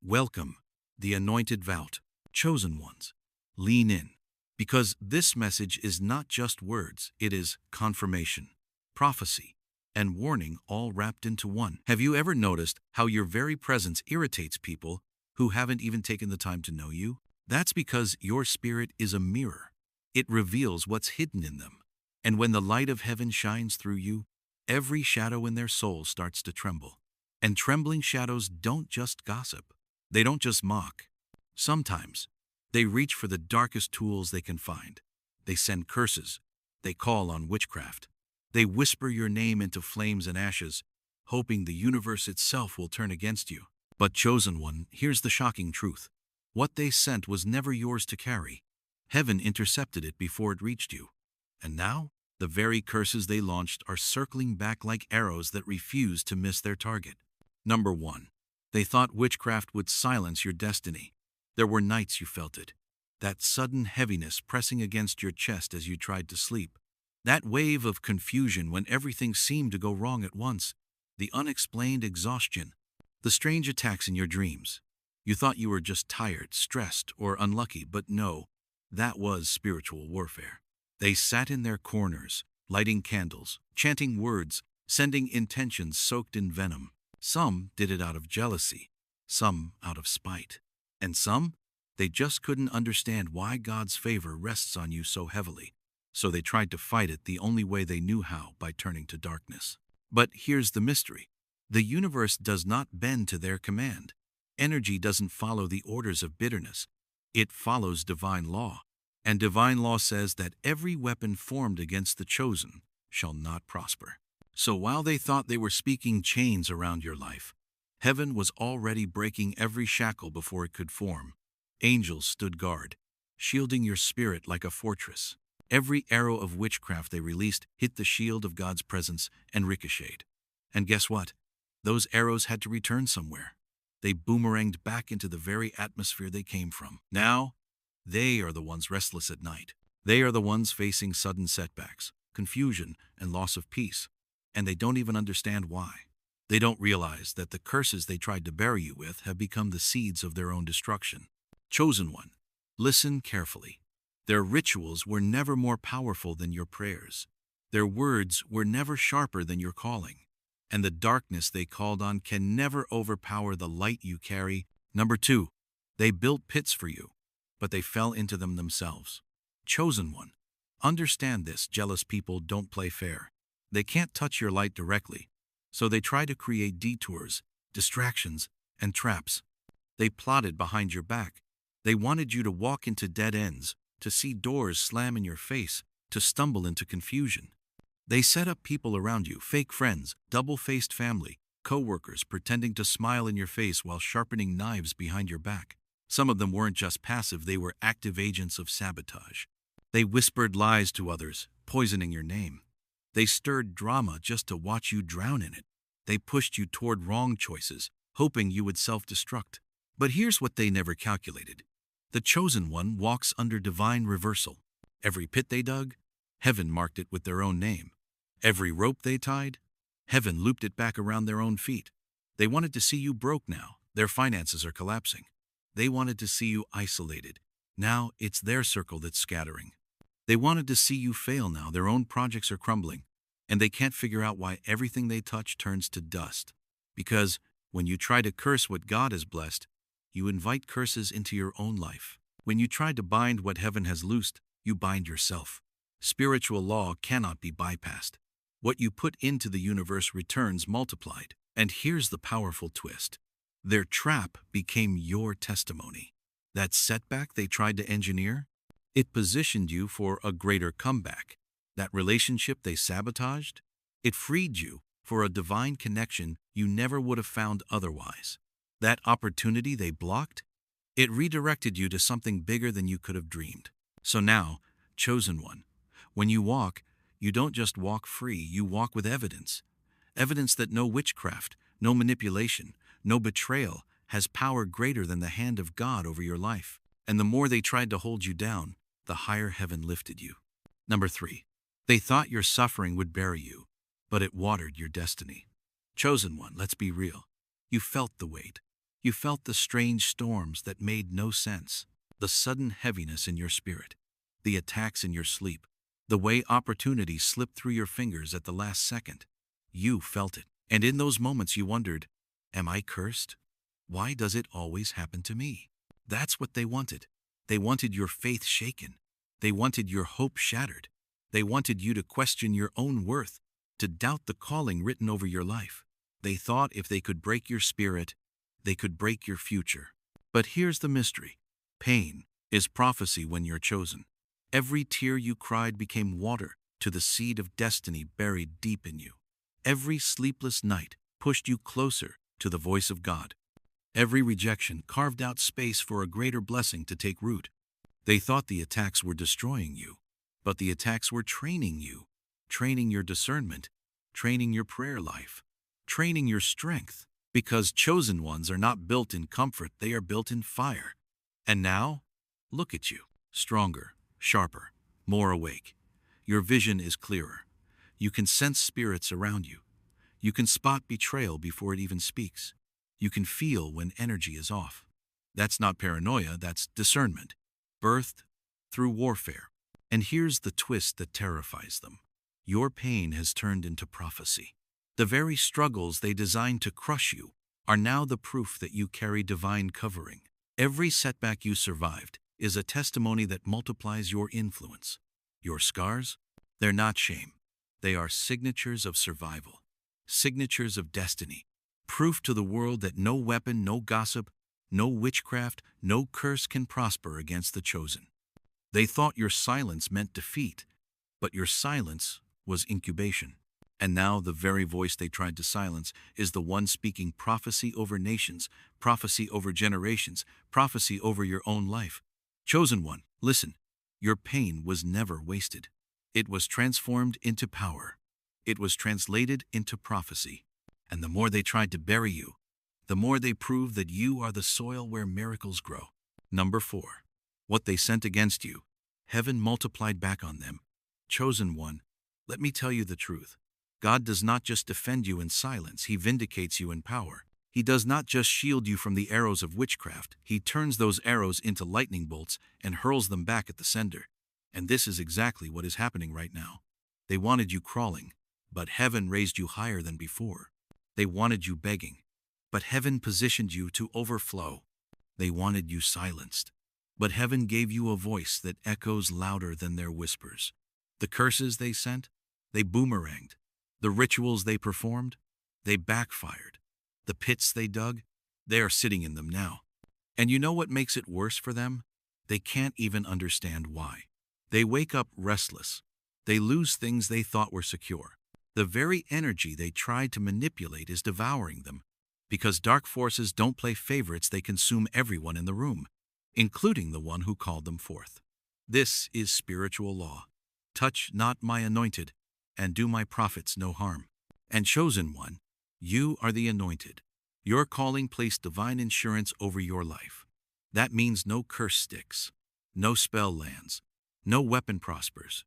Welcome, the Anointed Vout, chosen ones. Lean in, because this message is not just words, it is confirmation, prophecy, and warning all wrapped into one. Have you ever noticed how your very presence irritates people who haven't even taken the time to know you? That's because your spirit is a mirror. It reveals what's hidden in them. And when the light of heaven shines through you, every shadow in their soul starts to tremble. And trembling shadows don't just gossip. They don't just mock. Sometimes, they reach for the darkest tools they can find. They send curses. They call on witchcraft. They whisper your name into flames and ashes, hoping the universe itself will turn against you. But chosen one, here's the shocking truth. What they sent was never yours to carry. Heaven intercepted it before it reached you. And now, the very curses they launched are circling back like arrows that refuse to miss their target. Number 1. They thought witchcraft would silence your destiny. There were nights you felt it. That sudden heaviness pressing against your chest as you tried to sleep. That wave of confusion when everything seemed to go wrong at once. The unexplained exhaustion. The strange attacks in your dreams. You thought you were just tired, stressed, or unlucky, but no, that was spiritual warfare. They sat in their corners, lighting candles, chanting words, sending intentions soaked in venom. Some did it out of jealousy, some out of spite, and some, they just couldn't understand why God's favor rests on you so heavily. So they tried to fight it the only way they knew how, by turning to darkness. But here's the mystery. The universe does not bend to their command. Energy doesn't follow the orders of bitterness. It follows divine law. And divine law says that every weapon formed against the chosen shall not prosper. So while they thought they were speaking chains around your life, heaven was already breaking every shackle before it could form. Angels stood guard, shielding your spirit like a fortress. Every arrow of witchcraft they released hit the shield of God's presence and ricocheted. And guess what? Those arrows had to return somewhere. They boomeranged back into the very atmosphere they came from. Now, they are the ones restless at night. They are the ones facing sudden setbacks, confusion, and loss of peace. And they don't even understand why. They don't realize that the curses they tried to bury you with have become the seeds of their own destruction. Chosen one, listen carefully. Their rituals were never more powerful than your prayers. Their words were never sharper than your calling. And the darkness they called on can never overpower the light you carry. Number 2, they built pits for you, but they fell into them themselves. Chosen one, understand this: jealous people don't play fair. They can't touch your light directly, so they try to create detours, distractions, and traps. They plotted behind your back. They wanted you to walk into dead ends, to see doors slam in your face, to stumble into confusion. They set up people around you, fake friends, double-faced family, co-workers pretending to smile in your face while sharpening knives behind your back. Some of them weren't just passive, they were active agents of sabotage. They whispered lies to others, poisoning your name. They stirred drama just to watch you drown in it. They pushed you toward wrong choices, hoping you would self-destruct. But here's what they never calculated. The chosen one walks under divine reversal. Every pit they dug, heaven marked it with their own name. Every rope they tied, heaven looped it back around their own feet. They wanted to see you broke now. Their finances are collapsing. They wanted to see you isolated. Now it's their circle that's scattering. They wanted to see you fail now. Their own projects are crumbling. And they can't figure out why everything they touch turns to dust. Because when you try to curse what God has blessed, you invite curses into your own life. When you try to bind what heaven has loosed, you bind yourself. Spiritual law cannot be bypassed. What you put into the universe returns multiplied. And here's the powerful twist. Their trap became your testimony. That setback they tried to engineer, it positioned you for a greater comeback. That relationship they sabotaged, it freed you for a divine connection you never would have found otherwise. That opportunity they blocked, it redirected you to something bigger than you could have dreamed. So now, chosen one, when you walk, you don't just walk free, you walk with evidence. Evidence that no witchcraft, no manipulation, no betrayal has power greater than the hand of God over your life. And the more they tried to hold you down, the higher heaven lifted you. Number 3, they thought your suffering would bury you, but it watered your destiny. Chosen one, let's be real. You felt the weight. You felt the strange storms that made no sense, the sudden heaviness in your spirit, the attacks in your sleep, the way opportunities slipped through your fingers at the last second. You felt it. And in those moments you wondered, am I cursed? Why does it always happen to me? That's what they wanted. They wanted your faith shaken. They wanted your hope shattered. They wanted you to question your own worth, to doubt the calling written over your life. They thought if they could break your spirit, they could break your future. But here's the mystery. Pain is prophecy when you're chosen. Every tear you cried became water to the seed of destiny buried deep in you. Every sleepless night pushed you closer to the voice of God. Every rejection carved out space for a greater blessing to take root. They thought the attacks were destroying you, but the attacks were training you, training your discernment, training your prayer life, training your strength, because chosen ones are not built in comfort, they are built in fire. And now, look at you, stronger, sharper, more awake. Your vision is clearer. You can sense spirits around you. You can spot betrayal before it even speaks. You can feel when energy is off. That's not paranoia, that's discernment, birthed through warfare. And here's the twist that terrifies them. Your pain has turned into prophecy. The very struggles they designed to crush you are now the proof that you carry divine covering. Every setback you survived is a testimony that multiplies your influence. Your scars? They're not shame. They are signatures of survival, signatures of destiny, proof to the world that no weapon, no gossip, no witchcraft, no curse can prosper against the chosen. They thought your silence meant defeat, but your silence was incubation. And now the very voice they tried to silence is the one speaking prophecy over nations, prophecy over generations, prophecy over your own life. Chosen one, listen, your pain was never wasted. It was transformed into power. It was translated into prophecy. And the more they tried to bury you, the more they proved that you are the soil where miracles grow. Number 4. What they sent against you, heaven multiplied back on them. Chosen one, let me tell you the truth. God does not just defend you in silence, He vindicates you in power. He does not just shield you from the arrows of witchcraft, He turns those arrows into lightning bolts and hurls them back at the sender. And this is exactly what is happening right now. They wanted you crawling, but heaven raised you higher than before. They wanted you begging, but heaven positioned you to overflow. They wanted you silenced, but heaven gave you a voice that echoes louder than their whispers. The curses they sent, they boomeranged. The rituals they performed, they backfired. The pits they dug, they are sitting in them now. And you know what makes it worse for them? They can't even understand why. They wake up restless. They lose things they thought were secure. The very energy they tried to manipulate is devouring them. Because dark forces don't play favorites, they consume everyone in the room, including the one who called them forth. This is spiritual law. Touch not my anointed, and do my prophets no harm. And chosen one, you are the anointed. Your calling placed divine insurance over your life. That means no curse sticks, no spell lands, no weapon prospers.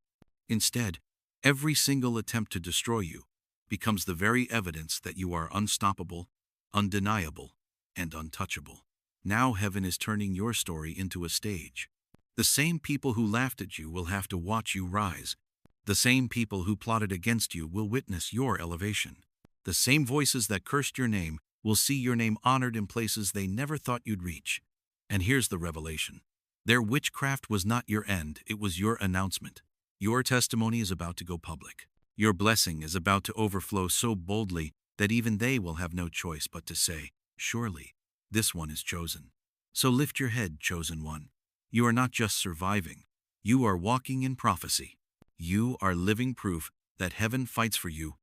Instead, every single attempt to destroy you becomes the very evidence that you are unstoppable, undeniable, and untouchable. Now heaven is turning your story into a stage. The same people who laughed at you will have to watch you rise. The same people who plotted against you will witness your elevation. The same voices that cursed your name will see your name honored in places they never thought you'd reach. And here's the revelation. Their witchcraft was not your end, it was your announcement. Your testimony is about to go public. Your blessing is about to overflow so boldly that even they will have no choice but to say, surely, this one is chosen. So lift your head, chosen one. You are not just surviving. You are walking in prophecy. You are living proof that heaven fights for you,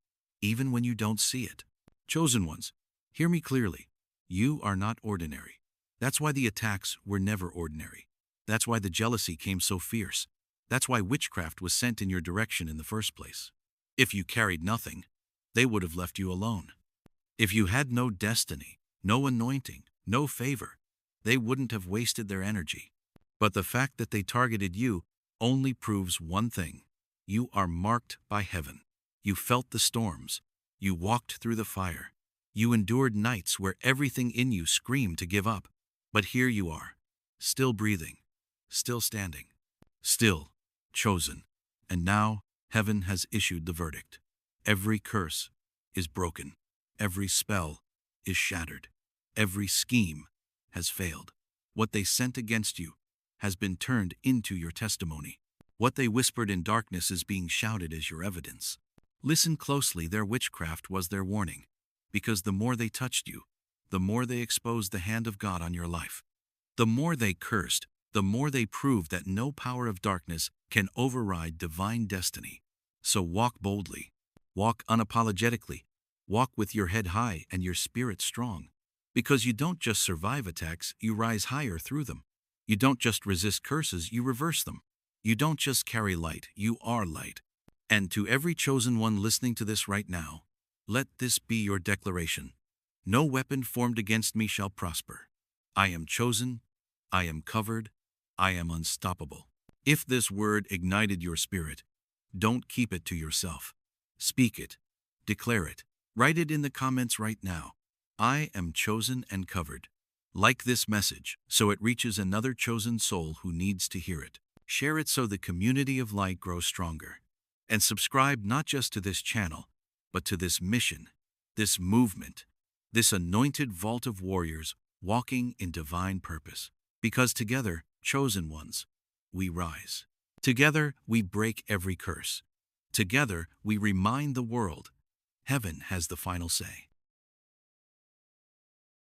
even when you don't see it. Chosen ones, hear me clearly. You are not ordinary. That's why the attacks were never ordinary. That's why the jealousy came so fierce. That's why witchcraft was sent in your direction in the first place. If you carried nothing, they would have left you alone. If you had no destiny, no anointing, no favor, they wouldn't have wasted their energy. But the fact that they targeted you only proves one thing. You are marked by heaven. You felt the storms. You walked through the fire. You endured nights where everything in you screamed to give up. But here you are, still breathing, still standing, still chosen. And now, heaven has issued the verdict. Every curse is broken. Every spell is shattered. Every scheme has failed. What they sent against you has been turned into your testimony. What they whispered in darkness is being shouted as your evidence. Listen closely, their witchcraft was their warning. Because the more they touched you, the more they exposed the hand of God on your life. The more they cursed, the more they proved that no power of darkness can override divine destiny. So walk boldly, walk unapologetically, walk with your head high and your spirit strong. Because you don't just survive attacks, you rise higher through them. You don't just resist curses, you reverse them. You don't just carry light, you are light. And to every chosen one listening to this right now, let this be your declaration. No weapon formed against me shall prosper. I am chosen, I am covered, I am unstoppable. If this word ignited your spirit, don't keep it to yourself. Speak it, declare it, write it in the comments right now. I am chosen and covered. Like this message so it reaches another chosen soul who needs to hear it. Share it so the community of light grows stronger. And subscribe not just to this channel, but to this mission, this movement, this anointed vault of warriors walking in divine purpose. Because together, chosen ones, we rise. Together, we break every curse. Together, we remind the world, heaven has the final say.